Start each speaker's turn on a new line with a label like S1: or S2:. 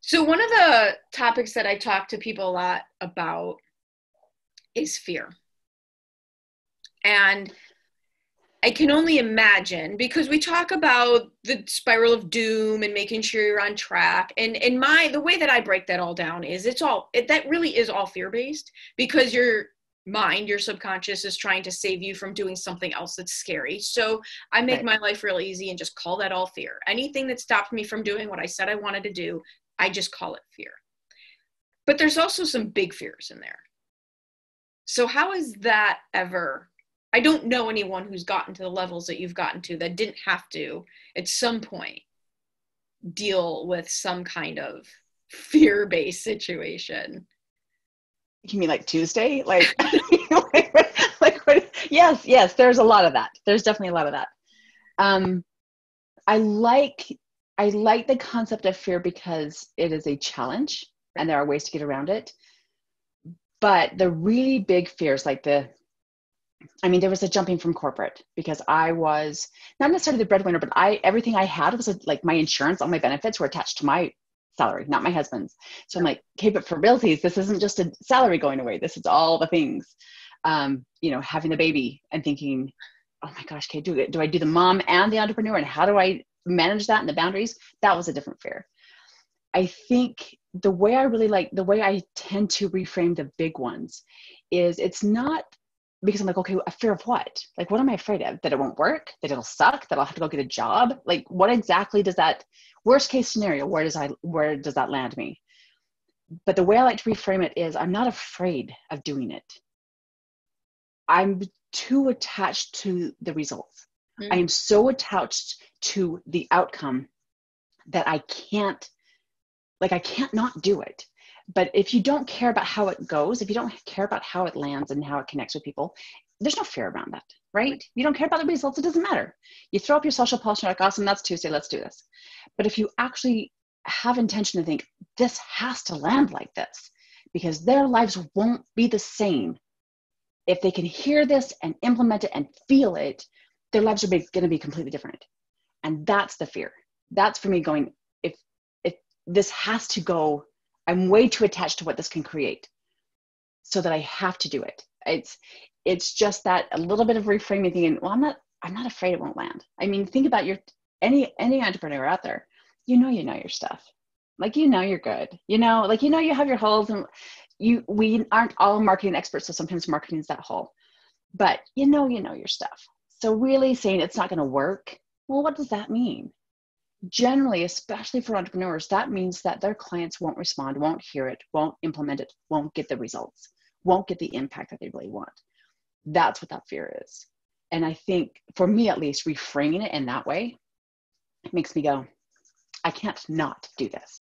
S1: So one of the topics that I talk to people a lot about is fear. And I can only imagine, because we talk about the spiral of doom and making sure you're on track. And the way that I break that all down is that really is all fear-based, because your mind, your subconscious, is trying to save you from doing something else that's scary. So I make my life real easy and just call that all fear. Anything that stopped me from doing what I said I wanted to do, I just call it fear. But there's also some big fears in there. So how is that ever? I don't know anyone who's gotten to the levels that you've gotten to that didn't have to, at some point, deal with some kind of fear-based situation.
S2: You mean like Tuesday? Like, what? Yes, there's a lot of that. There's definitely a lot of that. I like the concept of fear because it is a challenge and there are ways to get around it. But the really big fears, there was a jumping from corporate, because I was not necessarily the breadwinner, but everything I had was like my insurance, all my benefits were attached to my salary, not my husband's. So I'm like, okay, but for realties, this isn't just a salary going away. This is all the things, having the baby and thinking, oh my gosh, okay, do I do the mom and the entrepreneur, and how do I manage that and the boundaries? That was a different fear. I think the way I tend to reframe the big ones is, it's not because I'm like, okay, a fear of what? Like, what am I afraid of? That it won't work? That it'll suck? That I'll have to go get a job? Like, what exactly does that worst case scenario, where does that land me? But the way I like to reframe it is, I'm not afraid of doing it. I'm too attached to the results. I am so attached to the outcome that I can't not do it. But if you don't care about how it goes, if you don't care about how it lands and how it connects with people, there's no fear around that, right? You don't care about the results, it doesn't matter. You throw up your social post, you're like, awesome, that's Tuesday, let's do this. But if you actually have intention to think, this has to land like this, because their lives won't be the same. If they can hear this and implement it and feel it, their lives are going to be completely different. And that's the fear. That's for me going, if this has to go, I'm way too attached to what this can create, so that I have to do it. It's just that a little bit of reframing, thinking, well, I'm not afraid it won't land. I mean, think about any entrepreneur out there. You know your stuff. Like, you're good. You have your holes, and we aren't all marketing experts, so sometimes marketing is that hole. But you know your stuff. So really saying it's not going to work, well, what does that mean? Generally, especially for entrepreneurs, that means that their clients won't respond, won't hear it, won't implement it, won't get the results, won't get the impact that they really want. That's what that fear is. And I think, for me at least, reframing it in that way, it makes me go, I can't not do this.